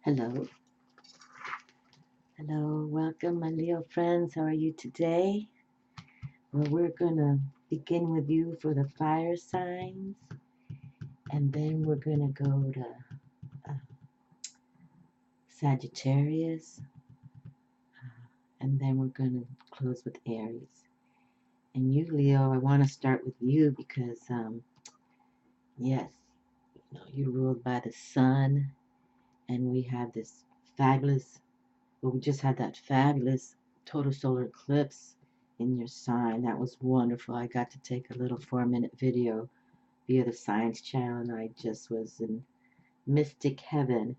Hello, hello, welcome, my Leo friends. How are you today? Well, we're gonna begin with you for the fire signs, and then we're gonna go to uh, Sagittarius, and then we're gonna close with Aries. And you, Leo, I want to start with you because, yes, you're ruled by the sun, and we have this fabulous. Well, we just had that fabulous total solar eclipse in your sign. That was wonderful. I got to take a little 4-minute video via the Science Channel, and I just was in mystic heaven.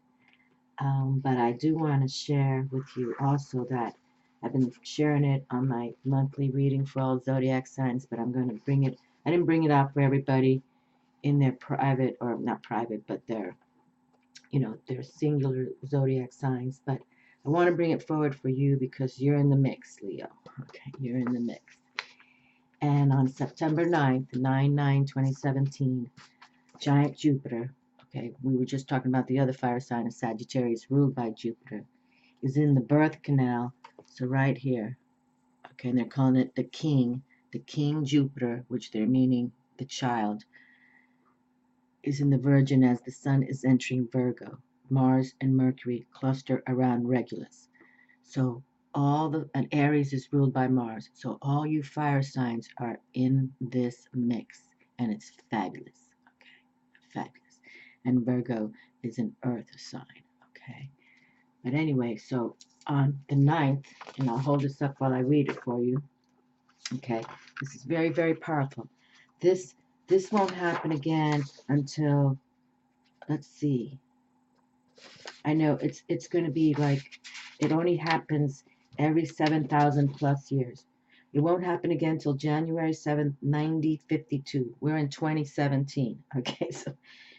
But I do want to share with you also that I've been sharing it on my monthly reading for all zodiac signs, but I'm going to bring it. I didn't bring it out for everybody in their private, or not private, but their singular zodiac signs. But I want to bring it forward for you because you're in the mix, Leo. Okay, you're in the mix. And on September 9th, 9/9/2017, giant Jupiter, okay, we were just talking about the other fire sign of Sagittarius ruled by Jupiter, is in the birth canal. So right here, okay, and they're calling it the King Jupiter, which they're meaning the child, is in the Virgin as the sun is entering Virgo. Mars and Mercury cluster around Regulus. So and Aries is ruled by Mars. So all you fire signs are in this mix, and it's fabulous. Okay, fabulous. And Virgo is an earth sign. Okay. But anyway, so on the 9th, and I'll hold this up while I read it for you. Okay. This is very, very powerful. This this won't happen again until, let's see. I know it's going to be like, it only happens every 7,000 plus years. It won't happen again until January 7th, 9052. We're in 2017. Okay, so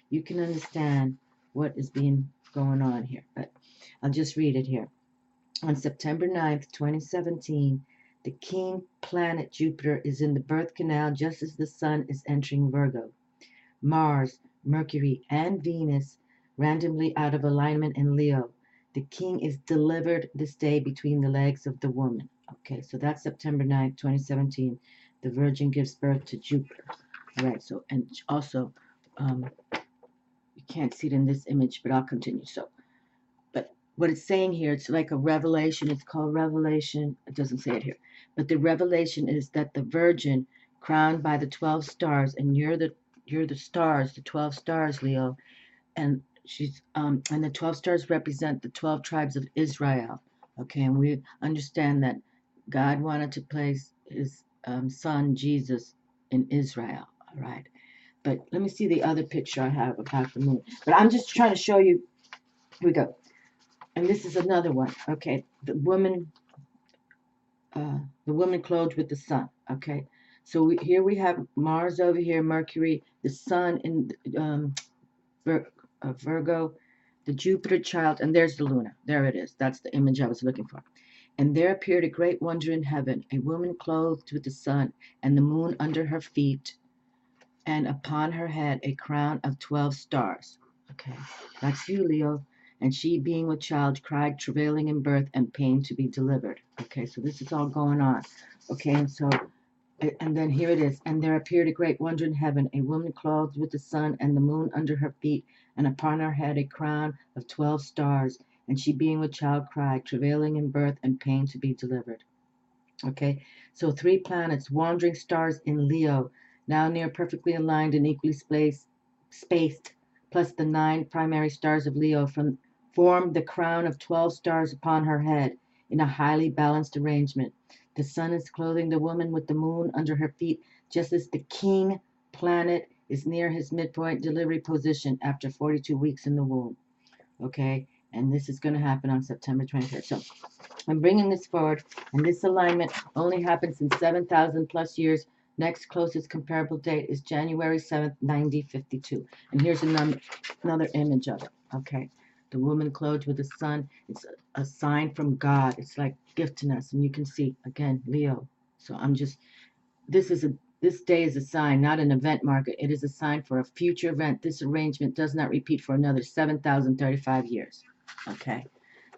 you can understand what is being going on here. But I'll just read it here. On September 9th, 2017, the king planet Jupiter is in the birth canal just as the sun is entering Virgo. Mars, Mercury, and Venus randomly out of alignment in Leo. The king is delivered this day between the legs of the woman. Okay, so that's September 9th, 2017. The Virgin gives birth to Jupiter. All right, so, and also, you can't see it in this image, but I'll continue. So, but what it's saying here, it's like a revelation. It's called revelation. It doesn't say it here. But the revelation is that the Virgin, crowned by the 12 stars, and you're the stars, the 12 stars, Leo, and and the 12 stars represent the 12 tribes of Israel. Okay, and we understand that God wanted to place his son Jesus in Israel. All right, but let me see the other picture I have about the moon. But I'm just trying to show you. Here we go, and this is another one. Okay, the woman clothed with the sun. Okay, so here we have Mars over here, Mercury, the sun in Virgo, the Jupiter child, and there's the Luna. There it is. That's the image I was looking for. And there appeared a great wonder in heaven, a woman clothed with the sun, and the moon under her feet, and upon her head a crown of 12 stars. Okay, that's you, Leo. And she, being with child, cried, travailing in birth and pain to be delivered. Okay, so this is all going on. Okay, and then here it is. And there appeared a great wonder in heaven, a woman clothed with the sun and the moon under her feet, and upon her head a crown of 12 stars. And she, being with child, cried, travailing in birth and pain to be delivered. Okay, so 3 planets, wandering stars in Leo, now near perfectly aligned and equally spaced, plus the 9 primary stars of Leo form the crown of 12 stars upon her head in a highly balanced arrangement. The sun is clothing the woman with the moon under her feet, just as the king planet is near his midpoint delivery position after 42 weeks in the womb. Okay, and this is going to happen on September 23rd. So I'm bringing this forward, and this alignment only happens in 7,000 plus years. Next closest comparable date is January 7th, 9052. And here's another image of it. Okay, the woman clothed with the sun. It's a sign from God. It's like gifting us, and you can see again Leo. So this day is a sign, not an event marker. It is a sign for a future event. This arrangement does not repeat for another 7,035 years. Okay.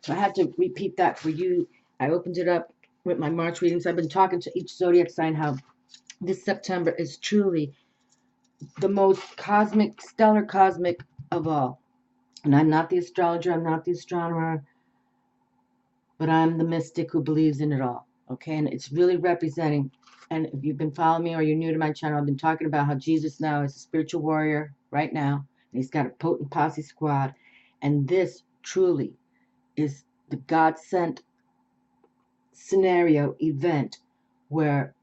So I had to repeat that for you. I opened it up with my March readings. I've been talking to each zodiac sign how this September is truly the most cosmic, stellar cosmic of all. And I'm not the astrologer, I'm not the astronomer, but I'm the mystic who believes in it all. Okay, and it's really representing. And if you've been following me or you're new to my channel, I've been talking about how Jesus now is a spiritual warrior right now. And he's got a potent posse squad. And this truly is the God sent scenario event where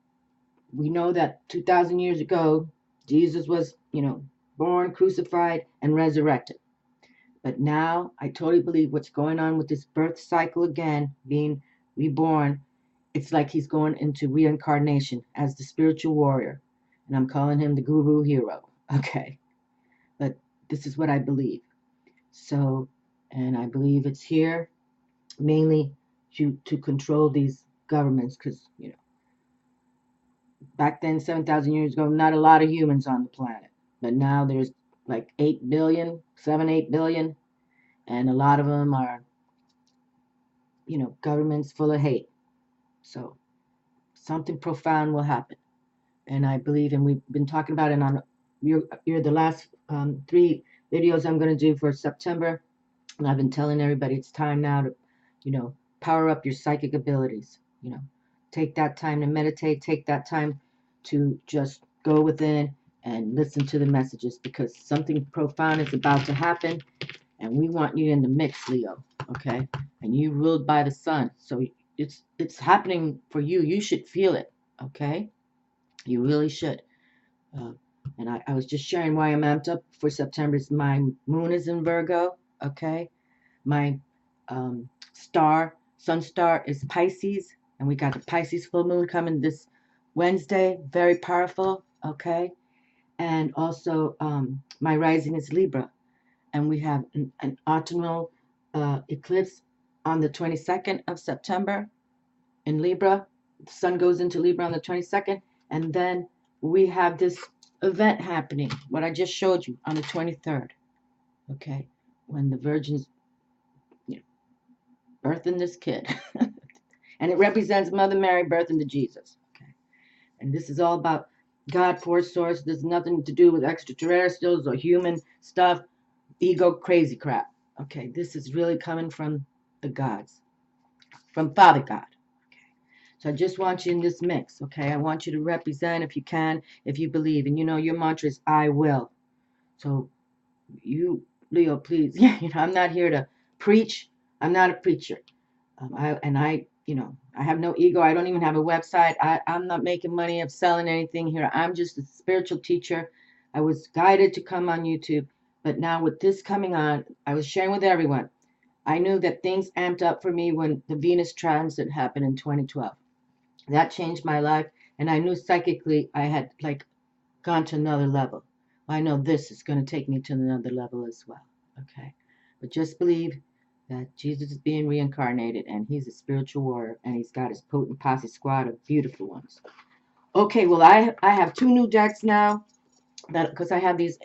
we know that 2,000 years ago, Jesus was, born, crucified, and resurrected. But now I totally believe what's going on with this birth cycle again, being reborn, it's like he's going into reincarnation as the spiritual warrior. And I'm calling him the guru hero. Okay. But this is what I believe. So, and I believe it's here mainly to control these governments because, back then, 7,000 years ago, not a lot of humans on the planet. But now there's like 8 billion, 7, 8 billion. And a lot of them are, governments full of hate. So something profound will happen. And I believe, and we've been talking about it on you're the last 3 videos I'm going to do for September. And I've been telling everybody it's time now to, power up your psychic abilities. Take that time to meditate, take that time to just go within and listen to the messages because something profound is about to happen. And we want you in the mix, Leo, okay? And you ruled by the sun. So it's happening for you. You should feel it, okay? You really should. And I was just sharing why I'm amped up for September. My moon is in Virgo, okay? My sun star is Pisces. And we got the Pisces full moon coming this Wednesday. Very powerful, okay? And also my rising is Libra. And we have an autumnal eclipse on the 22nd of September in Libra. The sun goes into Libra on the 22nd, and then we have this event happening, what I just showed you, on the 23rd, okay, when the Virgin's birthing this kid. And it represents Mother Mary birthing the Jesus, okay? And this is all about God, force, source. There's nothing to do with extraterrestrials or human stuff. Ego crazy crap. Okay, this is really coming from the gods, from Father God. Okay, so I just want you in this mix. Okay, I want you to represent if you can, if you believe, and your mantra is I will. So you, Leo, please. I'm not here to preach. I'm not a preacher. I have no ego. I don't even have a website. I'm not making money of selling anything here. I'm just a spiritual teacher. I was guided to come on YouTube. But now with this coming on, I was sharing with everyone. I knew that things amped up for me when the Venus transit happened in 2012. That changed my life. And I knew psychically I had gone to another level. I know this is going to take me to another level as well. Okay. But just believe that Jesus is being reincarnated and he's a spiritual warrior and he's got his potent posse squad of beautiful ones. Okay, well, I have 2 new decks now because I have these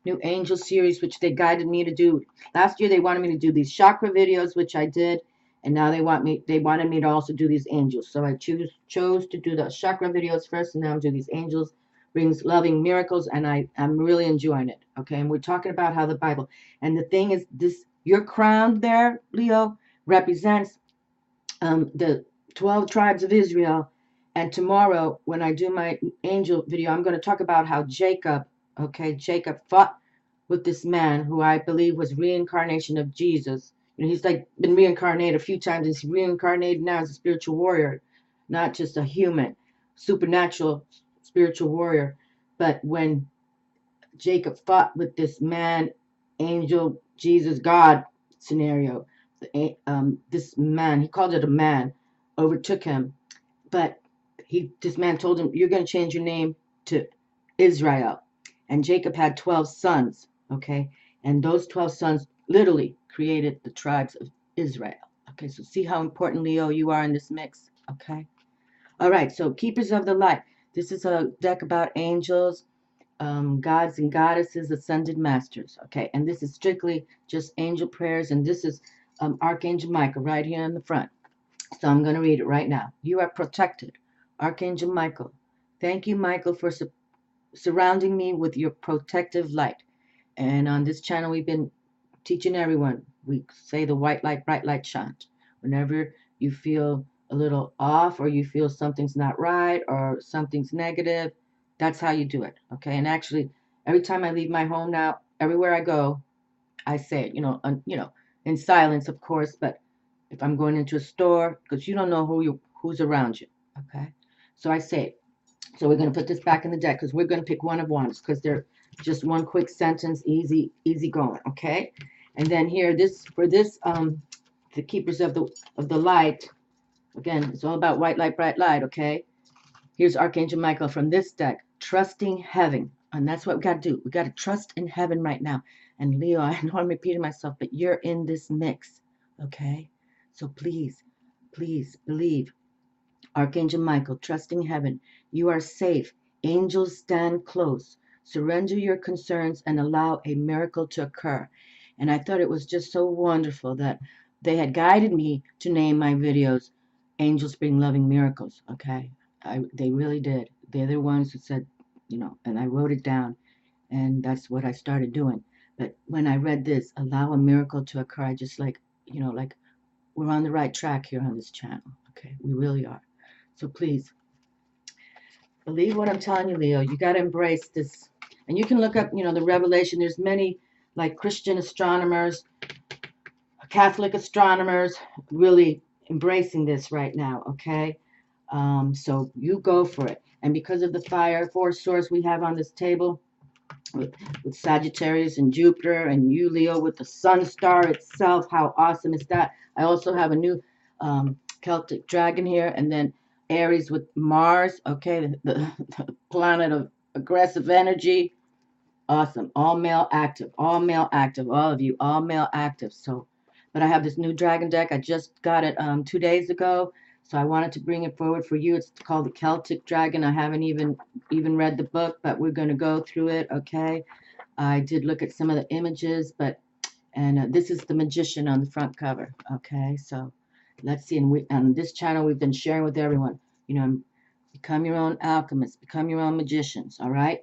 new angel series which they guided me to do. Last year they wanted me to do these chakra videos, which I did, and now they wanted me to also do these angels. So I chose to do the chakra videos first, and now I'm doing these angels brings loving miracles, and I'm really enjoying it. Okay, and we're talking about how the Bible, and the thing is, this your crown there, Leo, represents the 12 tribes of Israel. And tomorrow, when I do my angel video, I'm going to talk about how Jacob fought with this man who I believe was reincarnation of Jesus. He's been reincarnated a few times. He's reincarnated now as a spiritual warrior, not just a human, supernatural spiritual warrior. But when Jacob fought with this man, angel, Jesus, God scenario, this man, he called it a man, overtook him. But this man told him, you're going to change your name to Israel. And Jacob had 12 sons, okay? And those 12 sons literally created the tribes of Israel. Okay, so see how important, Leo, you are in this mix, okay? All right, so Keepers of the Light. This is a deck about angels, gods and goddesses, ascended masters. Okay, and this is strictly just angel prayers, and this is Archangel Michael right here in the front. So I'm going to read it right now. You are protected, Archangel Michael. Thank you, Michael, for surrounding me with your protective light. And on this channel, we've been teaching everyone. We say the white light, bright light shines. Whenever you feel a little off or you feel something's not right or something's negative, that's how you do it. Okay. And actually, every time I leave my home now, everywhere I go, I say it, in silence, of course, but if I'm going into a store, because you don't know who's around you. Okay. So I say it. So we're going to put this back in the deck because we're going to pick one of wands because they're just one quick sentence, easy going. Okay. And then here, the keepers of the light. Again, it's all about white light, bright light. Okay. Here's Archangel Michael from this deck, trusting heaven, and that's what we got to do. We got to trust in heaven right now. And Leo, I know I'm repeating myself, but you're in this mix. Okay. So please, please believe. Archangel Michael, trusting heaven, you are safe. Angels stand close. Surrender your concerns and allow a miracle to occur. And I thought it was just so wonderful that they had guided me to name my videos Angels Bring Loving Miracles. Okay. They really did. They're the ones who said, and I wrote it down, and that's what I started doing. But when I read this, allow a miracle to occur, I just like we're on the right track here on this channel. Okay. We really are. So please, believe what I'm telling you, Leo. You got to embrace this. And you can look up, the revelation. There's many, like Christian astronomers, Catholic astronomers, really embracing this right now, okay? So you go for it. And because of the fire force source we have on this table, with Sagittarius and Jupiter, and you, Leo, with the sun star itself, how awesome is that? I also have a new Celtic dragon here, and then Aries with Mars, okay, the planet of aggressive energy. Awesome. All male active, all of you, all male active. So, but I have this new dragon deck. I just got it 2 days ago. So I wanted to bring it forward for you. It's called the Celtic Dragon. I haven't even read the book, but we're going to go through it, okay? I did look at some of the images, and this is the magician on the front cover, okay? So let's see. And on this channel, we've been sharing with everyone, become your own alchemists, become your own magicians, all right?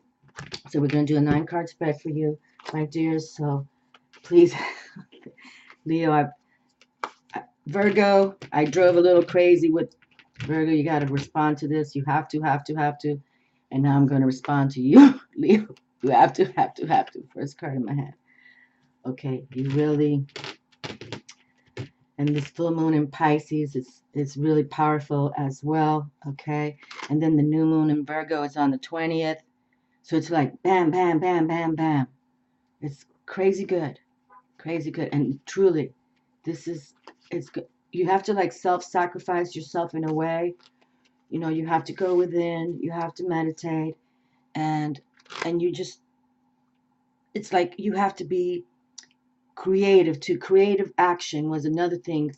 So we're going to do a 9-card spread for you, my dears. So please, Leo, Virgo, I drove a little crazy with Virgo. You got to respond to this. You have to. And now I'm going to respond to you, Leo. You have to. First card in my hand. Okay, you really, and this full moon in Pisces is really powerful as well, okay? And then the new moon in Virgo is on the 20th. So it's like bam, bam, bam, bam, bam. It's crazy good. And truly, it's good. You have to like self-sacrifice yourself in a way. You have to go within, you have to meditate, and it's like you have to be creative too. Creative action was another theme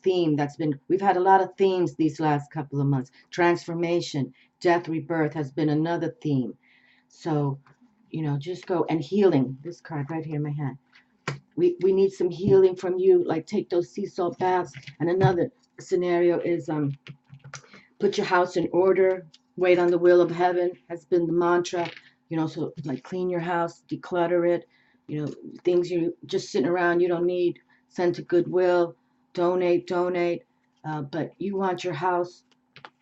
we've had a lot of themes these last couple of months. Transformation, death, rebirth has been another theme. So, just go. And healing, this card right here in my hand. We need some healing from you, like take those sea salt baths. And another scenario is put your house in order, wait on the will of heaven has been the mantra. So like clean your house, declutter it, things you just sitting around you don't need, send to Goodwill, donate, but you want your house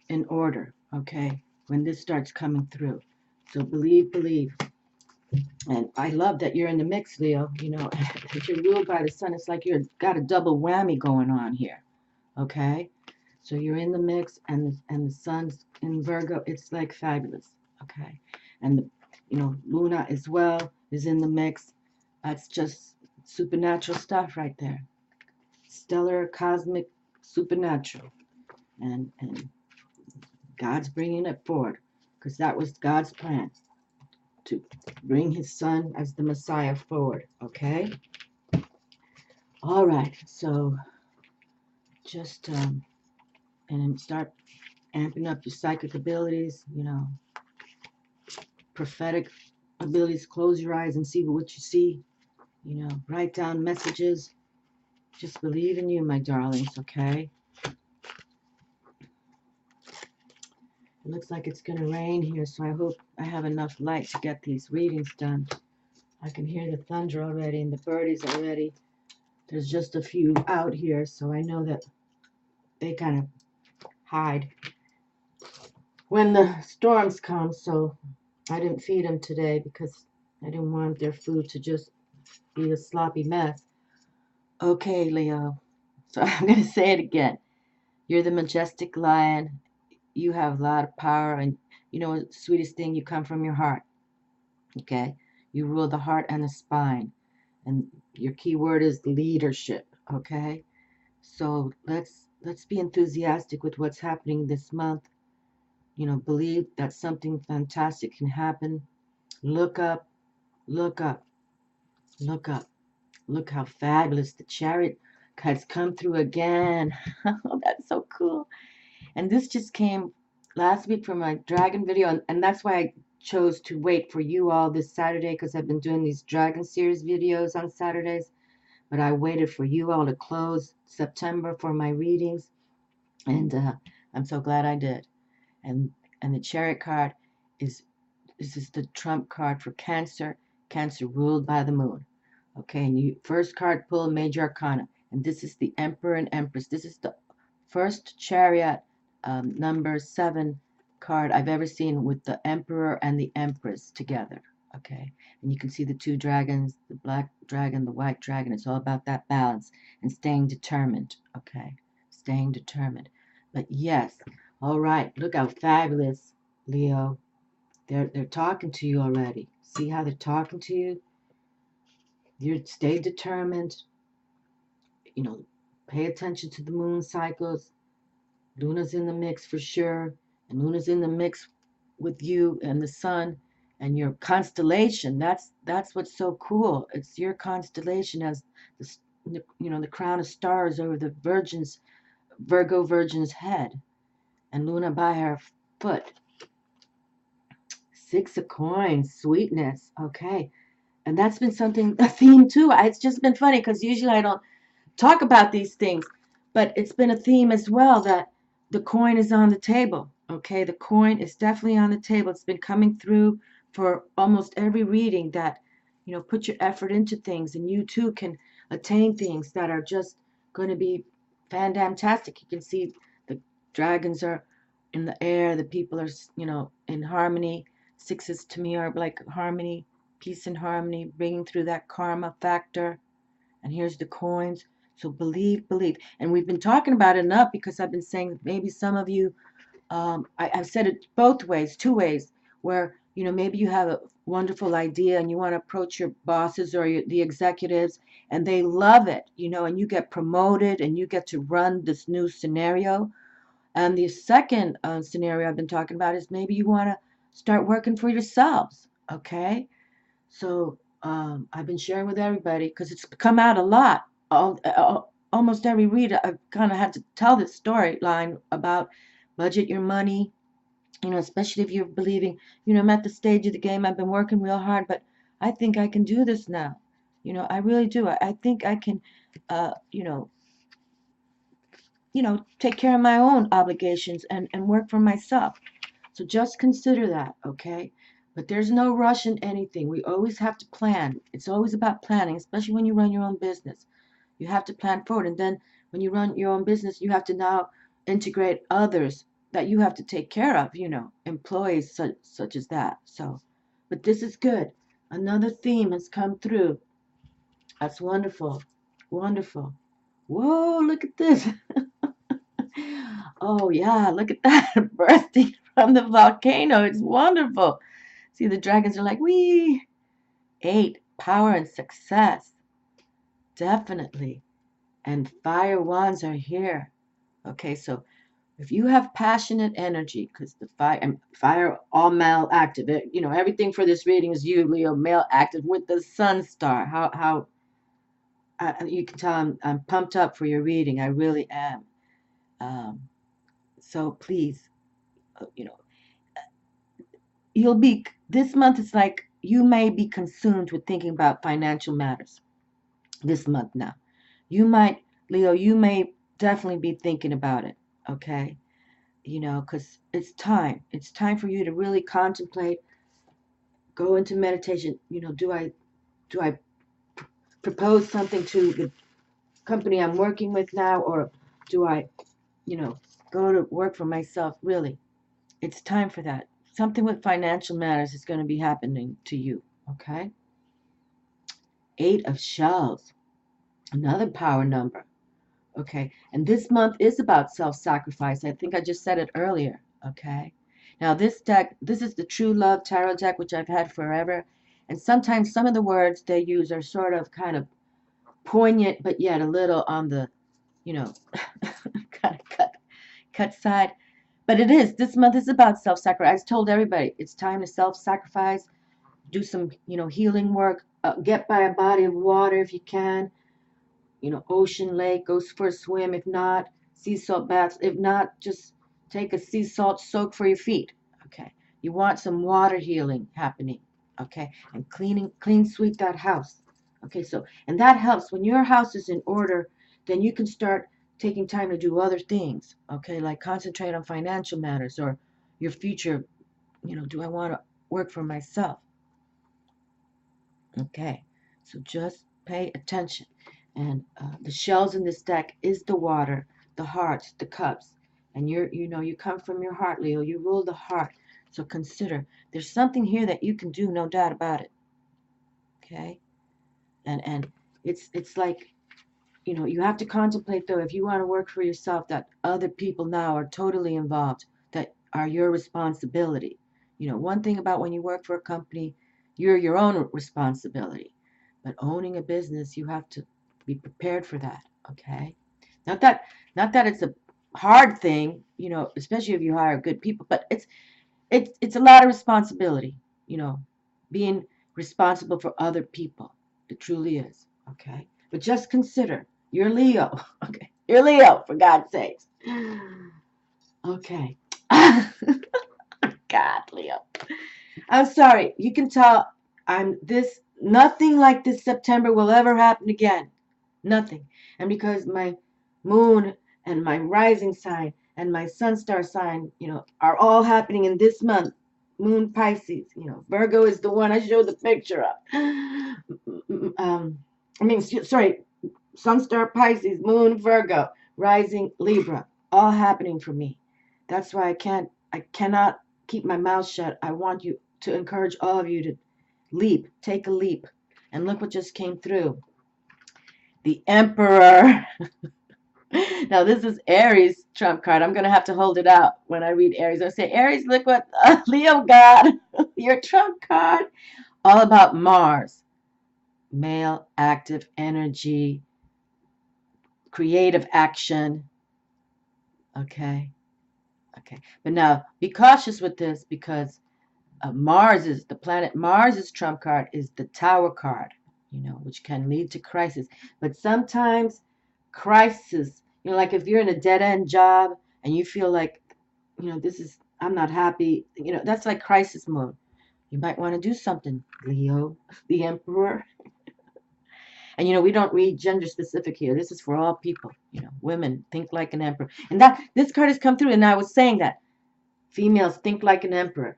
in order, okay, when this starts coming through. So believe. And I love that you're in the mix, Leo. That you're ruled by the sun. It's like you've got a double whammy going on here. Okay? So you're in the mix, and the sun's in Virgo. It's like fabulous. Okay? And Luna as well is in the mix. That's just supernatural stuff right there. Stellar, cosmic, supernatural. And God's bringing it forward because that was God's plan, to bring his son as the Messiah forward, okay? All right, so just and start amping up your psychic abilities, prophetic abilities. Close your eyes and see what you see. You know, write down messages. Just believe in you, my darlings, okay? It looks like it's going to rain here, so I hope I have enough light to get these readings done. I can hear the thunder already and the birdies already. There's just a few out here, so I know that they kind of hide when the storms come, so I didn't feed them today because I didn't want their food to just be a sloppy mess. Okay, Leo. So I'm going to say it again. You're the majestic lion. You have a lot of power, and you know, the sweetest thing, you come from your heart. Okay? You rule the heart and the spine. And your key word is leadership. Okay? So let's be enthusiastic with what's happening this month. You know, believe that something fantastic can happen. Look up, look up, look up. Look how fabulous the chariot has come through again. Oh, that's so cool. And this just came last week from my dragon video, and that's why I chose to wait for you all this Saturday, because I've been doing these dragon series videos on Saturdays. But I waited for you all to close September for my readings, and I'm so glad I did. And the chariot card is this is the trump card for Cancer. Cancer ruled by the moon. Okay, and you first card pull Major Arcana, and this is the Emperor and Empress. This is the first chariot number 7 card I've ever seen with the Emperor and the Empress together. Okay, and you can see the two dragons, the black dragon, the white dragon. It's all about that balance and staying determined. Okay, staying determined. But yes, all right. Look how fabulous, Leo. They're talking to you already. See how they're talking to you? You stay determined. You know, pay attention to the moon cycles. Luna's in the mix for sure, and Luna's in the mix with you and the sun and your constellation. That's what's so cool. It's your constellation as the the crown of stars over the Virgo Virgin's head, and Luna by her foot. 6 of coins, sweetness. Okay, and that's been something a theme too. It's just been funny because usually I don't talk about these things, but it's been a theme as well that the coin is on the table. Okay, the coin is definitely on the table. It's been coming through for almost every reading that, put your effort into things and you too can attain things that are just going to be fantastic. You can see the dragons are in the air, the people are, in harmony. Sixes to me are like harmony, peace and harmony, bringing through that karma factor. And here's the coins. So believe, believe. And we've been talking about it enough because I've been saying maybe some of you, I've said it both ways, 2 ways, where, maybe you have a wonderful idea and you want to approach your bosses or the executives and they love it, and you get promoted and you get to run this new scenario. And the second scenario I've been talking about is maybe you want to start working for yourselves, okay? So I've been sharing with everybody because it's come out a lot. Almost every reader, I've kind of had to tell this storyline about budget your money, especially if you're believing, I'm at the stage of the game, I've been working real hard, but I think I can do this now. I really do. I think I can, uh, you know, take care of my own obligations and work for myself. So just consider that, okay? But there's no rush in anything. We always have to plan. It's always about planning, especially when you run your own business. You have to plan forward. And then when you run your own business, you have to now integrate others that you have to take care of, employees such as that. So, but this is good. Another theme has come through. That's wonderful. Wonderful. Whoa, look at this. Oh, yeah, look at that bursting from the volcano. It's wonderful. See, the dragons are like, wee. 8, power and success. Definitely. And fire wands are here. Okay, so if you have passionate energy, because the fire all male active, everything for this reading is you, Leo, male active with the sun star. How you can tell I'm pumped up for your reading. I really am. So please, you'll be, this month is like you may be consumed with thinking about financial matters this month now. You might, Leo, you may definitely be thinking about it, okay? Because it's time. It's time for you to really contemplate, go into meditation. Do I propose something to the company I'm working with now, or do I, go to work for myself? Really, it's time for that. Something with financial matters is going to be happening to you, okay? Eight of Shells, another power number. Okay, and this month is about self-sacrifice. I think I just said it earlier. Okay, now this deck, this is the True Love Tarot deck, which I've had forever. And sometimes some of the words they use are sort of kind of poignant, but yet a little on the, you know, kind of cut side. But it is, this month is about self-sacrifice. I told everybody it's time to self-sacrifice, do some, healing work, get by a body of water if you can, ocean, lake, go for a swim. If not, sea salt baths. If not, just take a sea salt soak for your feet. Okay. You want some water healing happening. Okay. And clean sweep that house. Okay. So, and that helps when your house is in order, then you can start taking time to do other things. Okay. Like concentrate on financial matters or your future. Do I want to work for myself? Okay. So just pay attention. And the shells in this deck is the water, the hearts, the cups. And you come from your heart, Leo. You rule the heart. So consider, there's something here that you can do, no doubt about it. Okay? And it's like, you have to contemplate, though, if you want to work for yourself, that other people now are totally involved, that are your responsibility. One thing about when you work for a company, you're your own responsibility. But owning a business, you have to be prepared for that, okay? Not that it's a hard thing, especially if you hire good people, but it's a lot of responsibility, being responsible for other people. It truly is, okay? But just consider, you're Leo, okay? You're Leo, for God's sakes. Okay. God, Leo. I'm sorry. You can tell nothing like this September will ever happen again. Nothing. And because my moon and my rising sign and my sun star sign, are all happening in this month. Moon Pisces, Virgo is the one I showed the picture of. Sorry, sun star Pisces, moon Virgo, rising Libra, all happening for me. That's why I cannot keep my mouth shut. I want you to encourage all of you to take a leap. And look what just came through. The Emperor. Now, this is Aries trump card. I'm going to have to hold it out when I read Aries. I say, Aries, look what Leo got. Your trump card. All about Mars. Male, active energy, creative action. Okay. But now, be cautious with this because the planet Mars's trump card is the Tower card, which can lead to crisis. But sometimes crisis, like if you're in a dead-end job and you feel like, I'm not happy, that's like crisis mode. You might want to do something, Leo, the Emperor. And we don't read gender specific here. This is for all people. Women, think like an emperor. And this card has come through, and I was saying that. Females, think like an emperor.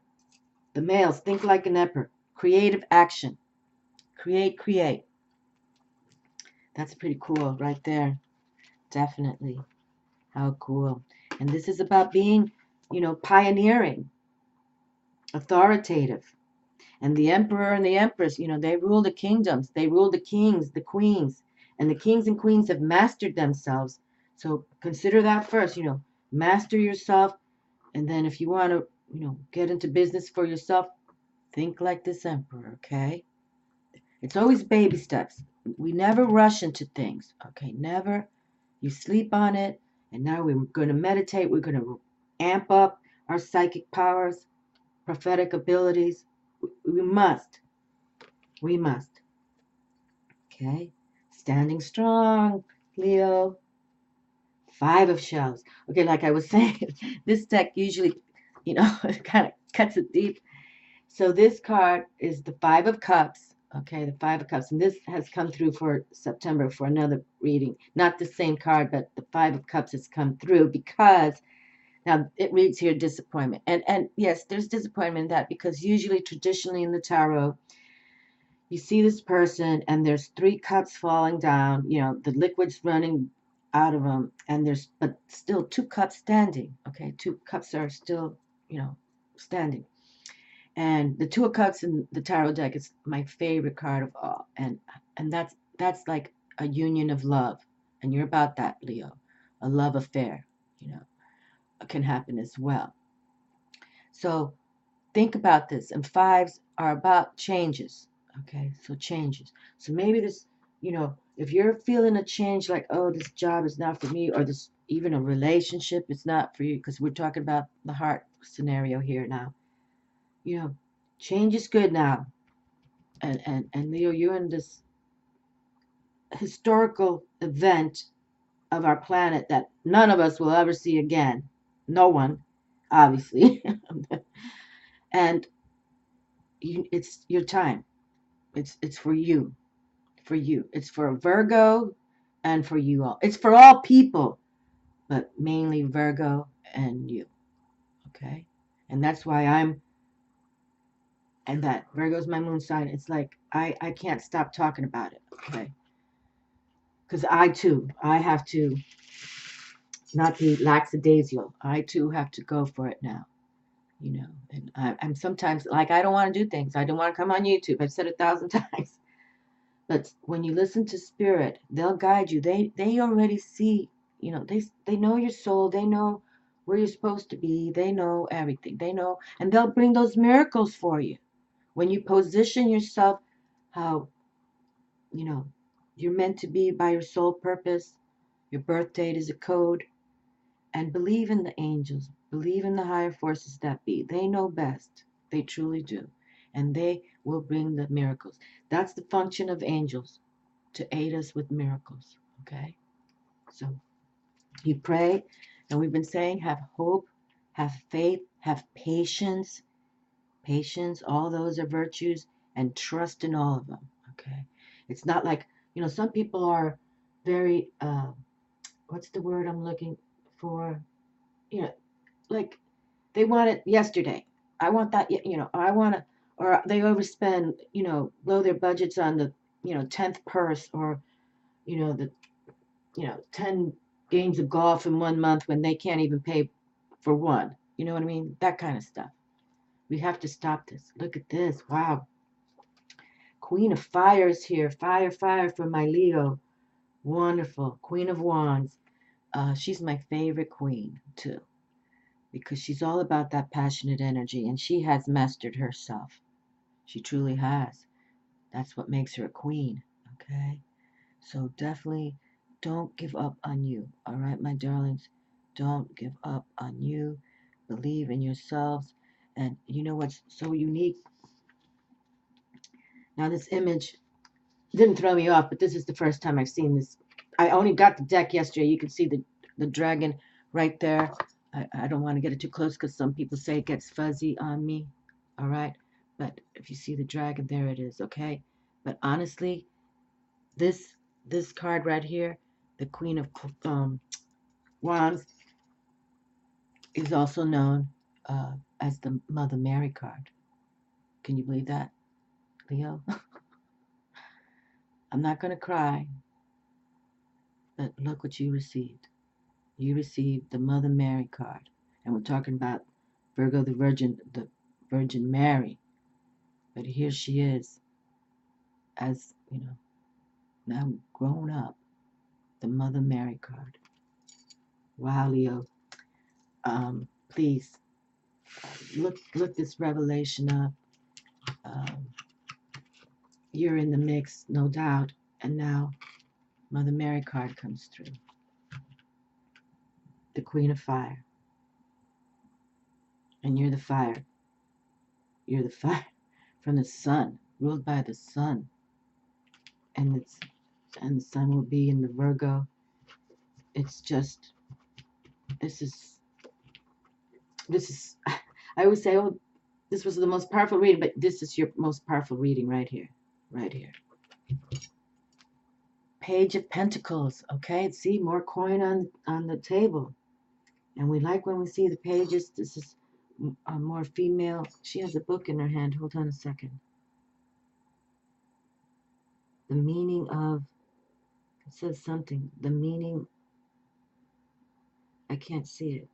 The males, think like an emperor. Creative action. Create. That's pretty cool right there. Definitely. How cool. And this is about being, pioneering, authoritative. And the emperor and the empress, they rule the kingdoms. They rule the kings, the queens. And the kings and queens have mastered themselves. So consider that first, master yourself. And then if you want to, get into business for yourself, think like this emperor, okay? It's always baby steps. We never rush into things, okay? Never. You sleep on it, and now we're going to meditate. We're going to amp up our psychic powers, prophetic abilities. We must. Okay? Standing strong, Leo. 5 of shells. Okay, like I was saying, this deck usually, kind of cuts it deep. So this card is the Five of Cups. Okay, the Five of Cups. And this has come through for September for another reading. Not the same card, but the Five of Cups has come through because now it reads here disappointment. And yes, there's disappointment in that because usually traditionally in the tarot, you see this person and there's three cups falling down, you know, the liquid's running out of them, and there's but still two cups standing. Okay, two cups are still, you know, standing. And the Two of Cups in the tarot deck is my favorite card of all. And that's like a union of love. And you're about that, Leo. A love affair, you know, can happen as well. So think about this. And fives are about changes. Okay, so changes. So maybe this, you know, if you're feeling a change like, oh, this job is not for me, or this even a relationship is not for you, because we're talking about the heart scenario here now. You know, change is good now. And Leo, you're in this historical event of our planet that none of us will ever see again. No one, obviously. And it's your time. It's for you, for you. It's for Virgo, and for you all. It's for all people, but mainly Virgo and you. Okay, and that's why and that Virgo's my moon sign. It's like I can't stop talking about it. Okay, because I have to not be lackadaisical. I too have to go for it now, you know. And I'm sometimes like, I don't want to do things. I don't want to come on YouTube. I've said it 1,000 times. But when you listen to spirit, they'll guide you. They already see, you know, they know your soul. They know where you're supposed to be. They know everything. They know, and they'll bring those miracles for you. When you position yourself how, you know, you're meant to be by your soul purpose, your birth date is a code. And believe in the angels, believe in the higher forces that be. They know best. They truly do. And they will bring the miracles. That's the function of angels, to aid us with miracles. Okay? So you pray, and we've been saying have hope, have faith, have patience. Patience, all those are virtues, and trust in all of them. Okay? It's not like, you know, some people are very, what's the word I'm looking for? You know, like they want it yesterday. I want that, you know, I want to, or they overspend, you know, blow their budgets on the, you know, 10th purse, or, you know, the, you know, 10 games of golf in 1 month when they can't even pay for one. You know what I mean? That kind of stuff. We have to stop this. Look at this. Wow. Queen of Fire is here. Fire, fire for my Leo. Wonderful. Queen of Wands. She's my favorite queen, too, because she's all about that passionate energy, and she has mastered herself. She truly has. That's what makes her a queen, okay? So definitely don't give up on you, all right, my darlings? Don't give up on you. Believe in yourselves. And you know what's so unique? Now, this image didn't throw me off, but this is the first time I've seen this. I only got the deck yesterday. You can see the dragon right there. I don't want to get it too close because some people say it gets fuzzy on me. All right. But if you see the dragon, there it is. Okay. But honestly, this card right here, the Queen of Wands, is also known as the Mother Mary card. Can you believe that, Leo? I'm not going to cry, but look what you received. You received the Mother Mary card. And we're talking about Virgo the Virgin Mary. But here she is, as, you know, now grown up, the Mother Mary card. Wow, Leo. Please look this revelation up. Um, you're in the mix, no doubt. And now Mother Mary card comes through. The Queen of Fire. And you're the fire. You're the fire from the sun, ruled by the sun. And the sun will be in the Virgo. It's just, this is I always say, oh, This was the most powerful reading, but this is your most powerful reading right here. Right here. Page of Pentacles. Okay, see, more coin on the table. And we like when we see the pages. This is a more female. She has a book in her hand. Hold on a second. The meaning of, it says something. The meaning, I can't see it.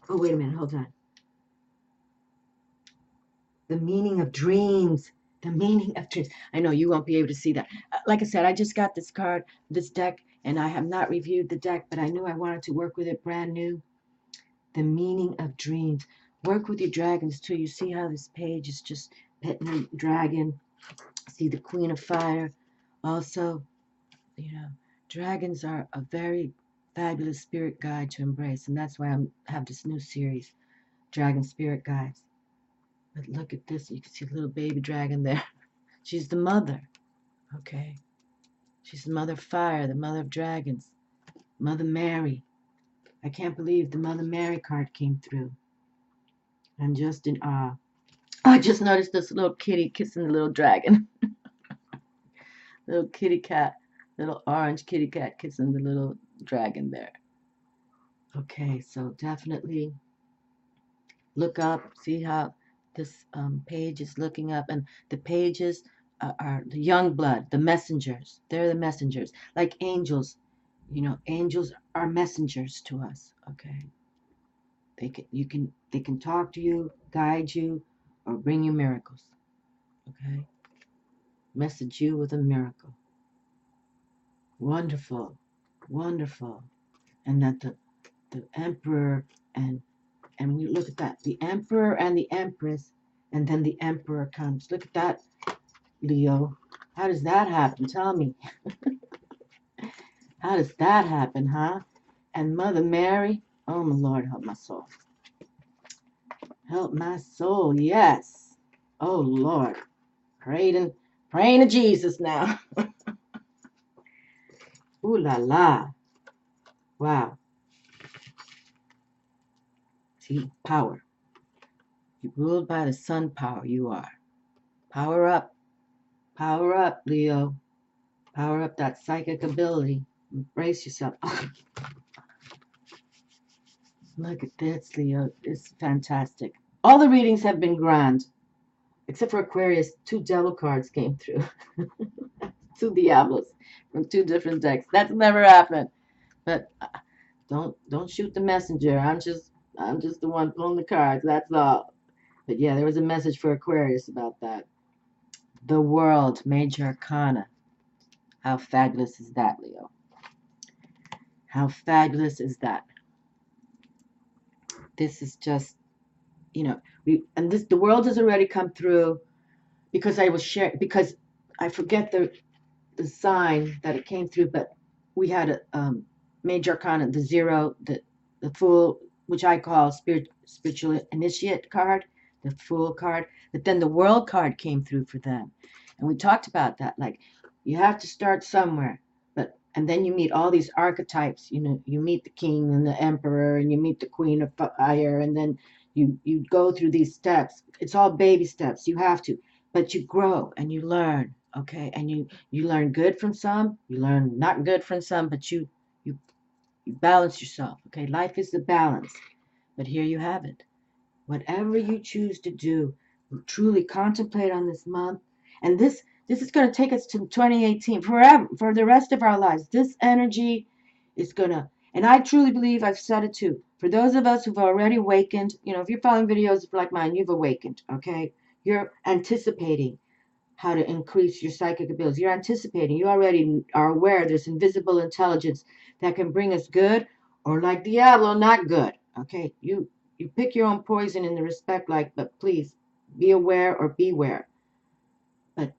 Oh, wait a minute. Hold on. The meaning of dreams. The meaning of dreams. I know you won't be able to see that. Like I said, I just got this card, this deck, and I have not reviewed the deck, but I knew I wanted to work with it brand new. The meaning of dreams. Work with your dragons too. You see how this page is just petting a dragon. See the Queen of Fire. Also, you know, dragons are a very fabulous spirit guide to embrace, and that's why I have this new series, Dragon Spirit Guides. But look at this. You can see a little baby dragon there. She's the mother. Okay. She's the mother of fire, the mother of dragons. Mother Mary. I can't believe the Mother Mary card came through. I'm just in awe. I just noticed this little kitty kissing the little dragon. Little kitty cat. Little orange kitty cat kissing the little dragon there. Okay, so definitely look up. See how this page is looking up. And the pages are the young blood, the messengers. They're the messengers. Like angels. You know, angels are messengers to us. Okay. They can talk to you, guide you, or bring you miracles. Okay? Message you with a miracle. Wonderful. Wonderful. And that the emperor and we look at that. The emperor and the empress, and then the emperor comes. Look at that, Leo. How does that happen? Tell me. How does that happen, huh? And Mother Mary, oh my Lord, help my soul. Help my soul, yes. Oh Lord. Praying to Jesus now. Ooh la la. Wow. See, power. You ruled by the sun power, you are. Power up. Power up, Leo. Power up that psychic ability. Embrace yourself. Look at this, Leo. It's fantastic. All the readings have been grand. Except for Aquarius, 2 devil cards came through. 2 Diablos from 2 different decks. That's never happened. But don't shoot the messenger. I'm just the one pulling the cards. That's all. But yeah, there was a message for Aquarius about that. The World, Major Arcana. How fabulous is that, Leo? How fabulous is that? This is just, you know, the world has already come through because I was sharing, because I forget the sign that it came through, but we had a Major Arcana, the Zero, the Fool, which I call spiritual initiate card, the Fool card. But then the World card came through for them, and we talked about that. Like, you have to start somewhere, and then you meet all these archetypes. You know, you meet the king and the emperor, and you meet the queen of fire, and then you go through these steps. It's all baby steps. You have to, but you grow and you learn. Okay, and you learn good from some, you learn not good from some, but you balance yourself. Okay, life is the balance. But here you have it. Whatever you choose to do, truly contemplate on this month, and this is going to take us to 2018 forever, for the rest of our lives. This energy is going to, and I truly believe, I've said it too, for those of us who've already awakened, you know, if you're following videos like mine, you've awakened. Okay, you're anticipating how to increase your psychic abilities. You're anticipating. You already are aware there's invisible intelligence that can bring us good, or like Diablo, not good. Okay, you pick your own poison in the respect, like, but please be aware or beware. But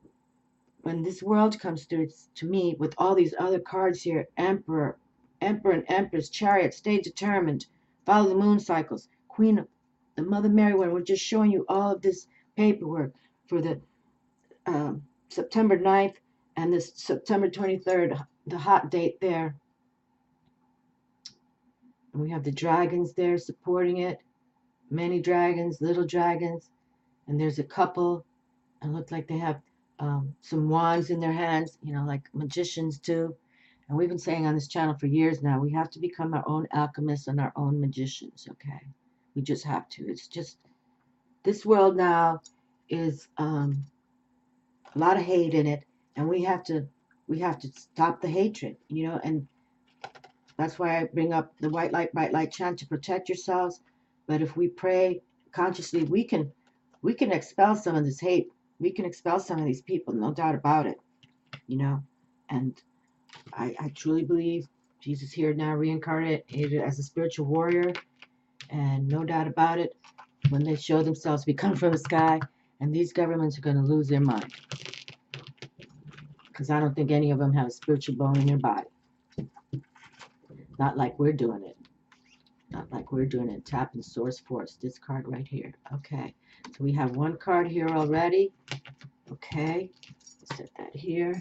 when this world comes through, it's, to me, with all these other cards here, Emperor and Empress, Chariot, stay determined, follow the moon cycles, Queen of the Mother Mary one. We're just showing you all of this paperwork for the September 9th and this September 23rd, the hot date there. And we have the dragons there supporting it. Many dragons, little dragons. and there's a couple, and look like they have some wands in their hands, you know, like magicians do. And we've been saying on this channel for years now, we have to become our own alchemists and our own magicians, okay? We just have to. It's just, this world now is a lot of hate in it, and we have to stop the hatred, you know, and that's why I bring up the white light chant to protect yourselves. But if we pray consciously, we can expel some of this hate. We can expel some of these people, no doubt about it, you know. And I truly believe Jesus here now reincarnated as a spiritual warrior, and no doubt about it, when they show themselves, we come from the sky, and these governments are going to lose their mind, because I don't think any of them have a spiritual bone in their body. Not like we're doing it. Not like we're doing it. Tapping source force. This card right here. Okay. So we have one card here already. Okay. Set that here.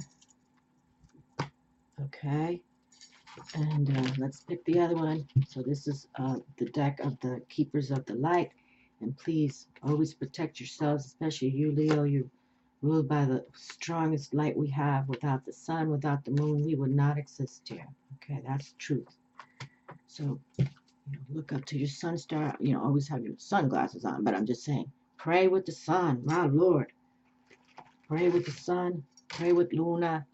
Okay. And let's pick the other one. So this is the deck of the Keepers of the Light. And please always protect yourselves, especially you, Leo. You're ruled by the strongest light we have. Without the sun, without the moon, we would not exist here. Okay, that's the truth. So look up to your sun star. You know, always have your sunglasses on. But I'm just saying, pray with the sun, my Lord. Pray with the sun. Pray with Luna.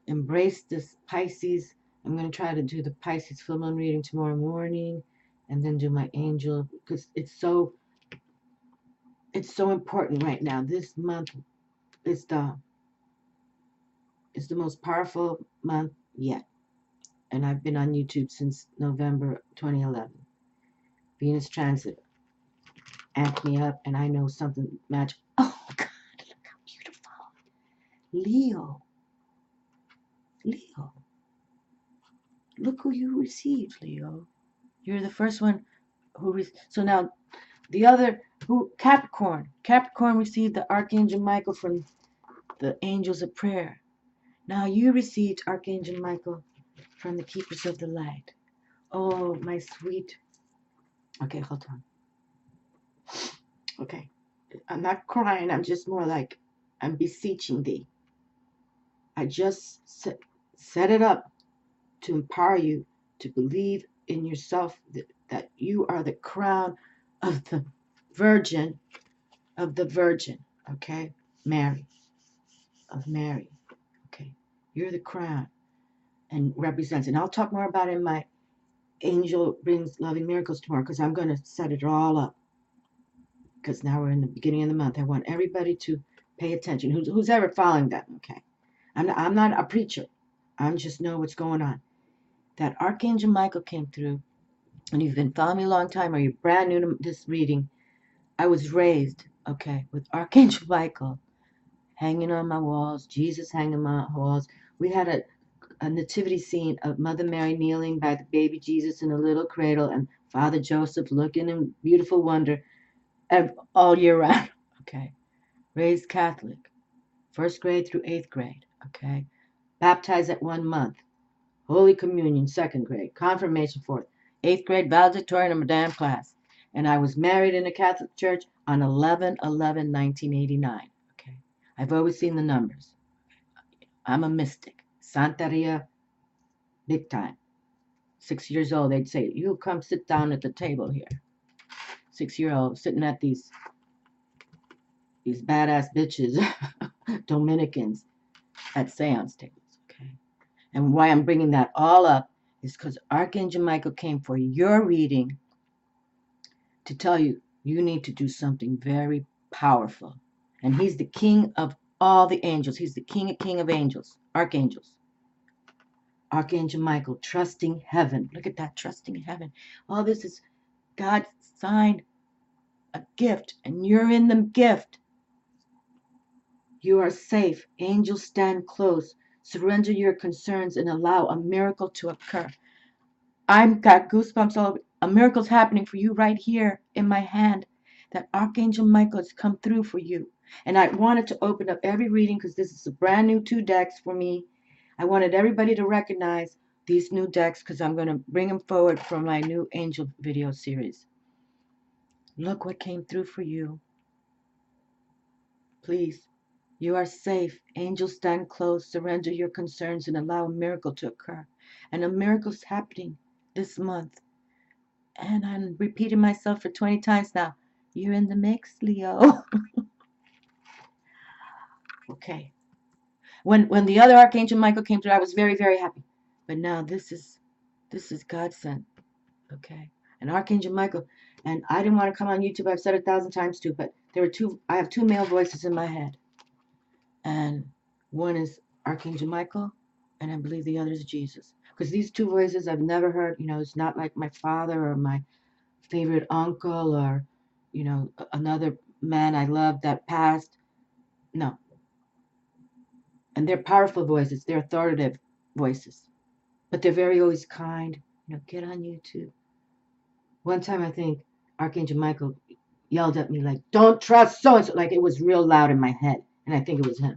Embrace this Pisces. I'm going to try to do the Pisces full moon reading tomorrow morning, and then do my angel, because it's so important right now. This month is the most powerful month yet. And I've been on YouTube since November 2011. Venus transit amped me up, and I know something magic. Oh God, look how beautiful. Leo. Leo. Look who you received, Leo. You're the first one who so now the other Capricorn. Capricorn received the Archangel Michael from the Angels of Prayer. Now you received Archangel Michael from the Keepers of the Light. Oh, my sweet. Okay, hold on. Okay. I'm not crying. I'm just more like, I'm beseeching thee. I just set it up to empower you to believe in yourself, that you are the crown of the Virgin, okay? Mary, of Mary, okay? You're the crown and represents, and I'll talk more about it in my Angel Brings Loving Miracles tomorrow, because I'm going to set it all up, because now we're in the beginning of the month. I want everybody to pay attention, who's ever following that, okay? I'm not a preacher. I just know what's going on. That Archangel Michael came through, and you've been following me a long time, or you're brand new to this reading. I was raised, okay, with Archangel Michael hanging on my walls, Jesus hanging on my walls. We had a nativity scene of Mother Mary kneeling by the baby Jesus in a little cradle, and Father Joseph looking in beautiful wonder all year round, okay. Raised Catholic, 1st grade through 8th grade, okay. Baptized at 1 month. Holy Communion, 2nd grade. Confirmation, 4th. 8th grade, valedictorian of Madame class. And I was married in a Catholic church on 11/11/1989. Okay. I've always seen the numbers. I'm a mystic. Santeria, big time. 6 years old, they'd say, you come sit down at the table here. 6-year-old sitting at these badass bitches, Dominicans, at seance tables. Okay. And why I'm bringing that all up is because Archangel Michael came for your reading to tell you need to do something very powerful. And he's the king of all the angels. He's the king of angels, archangels. Archangel Michael, trusting heaven. Look at that, trusting heaven. All this is God signed a gift, and you're in the gift. You are safe. Angels stand close. Surrender your concerns and allow a miracle to occur. I've got goosebumps all over. A miracle's happening for you right here in my hand. That Archangel Michael has come through for you. And I wanted to open up every reading, because this is a brand new 2 decks for me. I wanted everybody to recognize these new decks, because I'm going to bring them forward for my new angel video series. Look what came through for you. Please, you are safe. Angels, stand close. Surrender your concerns and allow a miracle to occur. And a miracle's happening this month. And I'm repeating myself for 20 times now. You're in the mix, Leo. Okay. When the other Archangel Michael came through, I was very, very happy. But now this is God sent. Okay. And Archangel Michael, and I didn't want to come on YouTube. I've said it 1,000 times too, but I have two male voices in my head. And one is Archangel Michael, and I believe the other is Jesus. Because these two voices I've never heard, it's not like my father or my favorite uncle or, another man I loved that passed. No. And they're powerful voices. They're authoritative voices. But they're very always kind. Get on YouTube. One time I think Archangel Michael yelled at me like, don't trust so-and-so. Like it was real loud in my head. And I think it was him.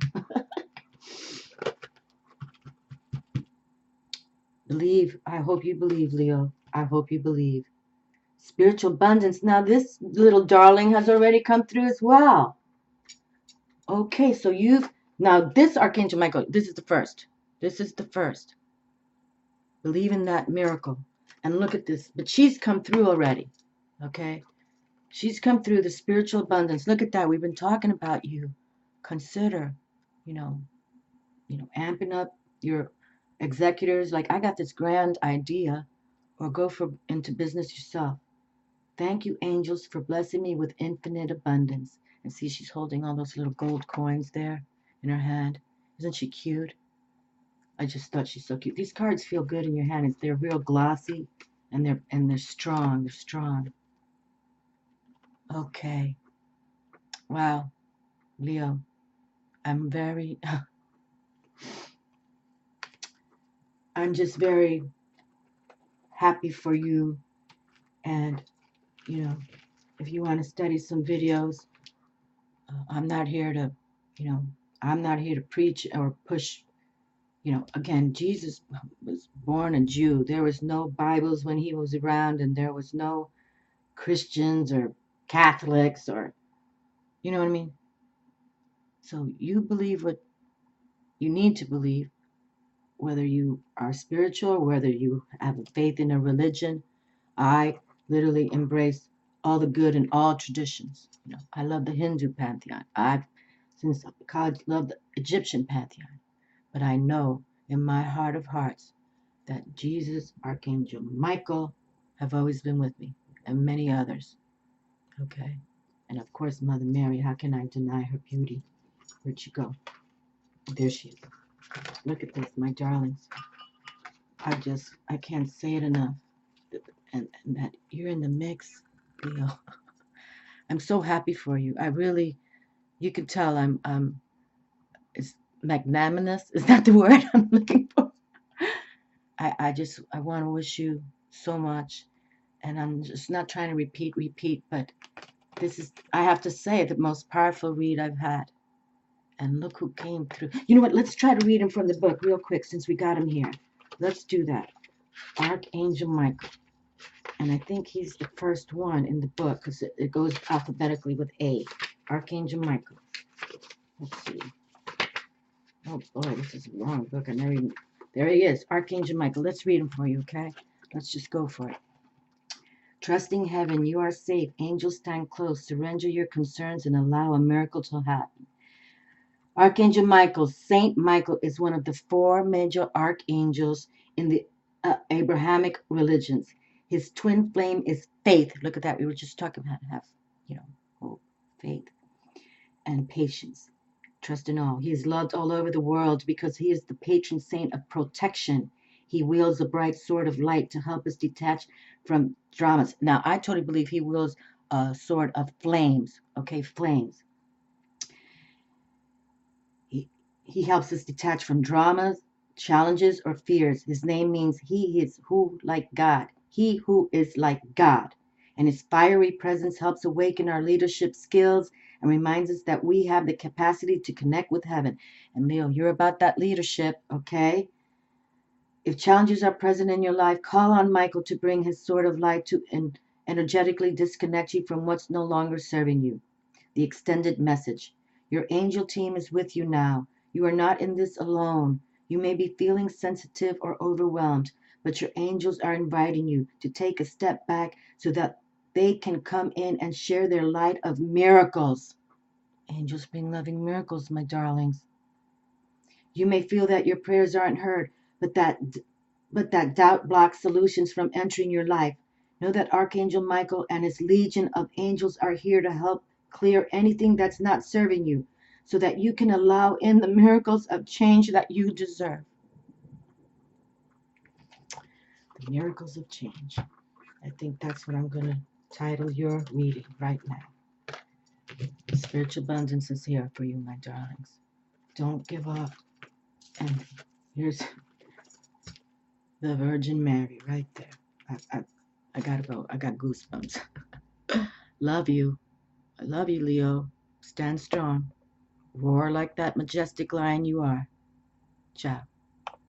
Believe. I hope you believe, Leo. I hope you believe. Spiritual abundance. Now this little darling has already come through as well. Okay, so now this Archangel Michael, this is the first. This is the first. Believe in that miracle. And look at this. But she's come through already. Okay? She's come through the spiritual abundance. Look at that. We've been talking about you. Consider, amping up your executors. Like, I got this grand idea. Or go into business yourself. Thank you, angels, for blessing me with infinite abundance. And see, she's holding all those little gold coins there in her hand. Isn't she cute? I just thought she's so cute. These cards feel good in your hand. They're real glossy, and they're strong. They're strong. Okay. Wow, Leo, I'm just very happy for you. And if you want to study some videos, I'm not here to preach or push. Again, Jesus was born a Jew. There was no Bibles when he was around, and there was no Christians or Catholics or, you know what I mean? So you believe what you need to believe, whether you are spiritual or whether you have a faith in a religion. I literally embrace all the good in all traditions. I love the Hindu pantheon. I've since college loved the Egyptian pantheon. But I know in my heart of hearts that Jesus, Archangel Michael have always been with me, and many others. Okay? And of course, Mother Mary, how can I deny her beauty? Where'd she go? There she is. Look at this, my darlings. I can't say it enough. And that you're in the mix, Leo. I'm so happy for you. You can tell it's magnanimous. Is that the word I'm looking for? I want to wish you so much. And I'm just not trying to repeat, but this is, I have to say, the most powerful read I've had. And look who came through. You know what? Let's try to read him from the book real quick since we got him here. Let's do that. Archangel Michael. And I think he's the first one in the book because it goes alphabetically with A. Archangel Michael. Let's see. Oh boy, this is a long book. There he is. Archangel Michael. Let's read him for you, okay? Let's just go for it. Trusting heaven, you are safe. Angels stand close. Surrender your concerns and allow a miracle to happen. Archangel Michael. Saint Michael is one of the four major archangels in the Abrahamic religions. His twin flame is faith. Look at that. We were just talking about have, hope, faith, and patience. Trust in all. He is loved all over the world because he is the patron saint of protection. He wields a bright sword of light to help us detach from dramas. Now, I totally believe he wields a sword of flames. Okay, flames. He helps us detach from dramas, challenges, or fears. His name means he is who like God. He who is like God. And his fiery presence helps awaken our leadership skills and reminds us that we have the capacity to connect with heaven. And Leo, you're about that leadership, okay? If challenges are present in your life, call on Michael to bring his sword of light to energetically disconnect you from what's no longer serving you. The extended message. Your angel team is with you now. You are not in this alone. You may be feeling sensitive or overwhelmed, but your angels are inviting you to take a step back so that they can come in and share their light of miracles. Angels bring loving miracles, my darlings. You may feel that your prayers aren't heard, but that doubt blocks solutions from entering your life. Know that Archangel Michael and his legion of angels are here to help clear anything that's not serving you, so that you can allow in the miracles of change that you deserve. The miracles of change. I think that's what I'm going to title your reading right now. Spiritual abundance is here for you, my darlings. Don't give up. And here's the Virgin Mary right there. I gotta go. I got goosebumps. Love you. I love you, Leo. Stand strong. Roar like that majestic lion you are. Ciao.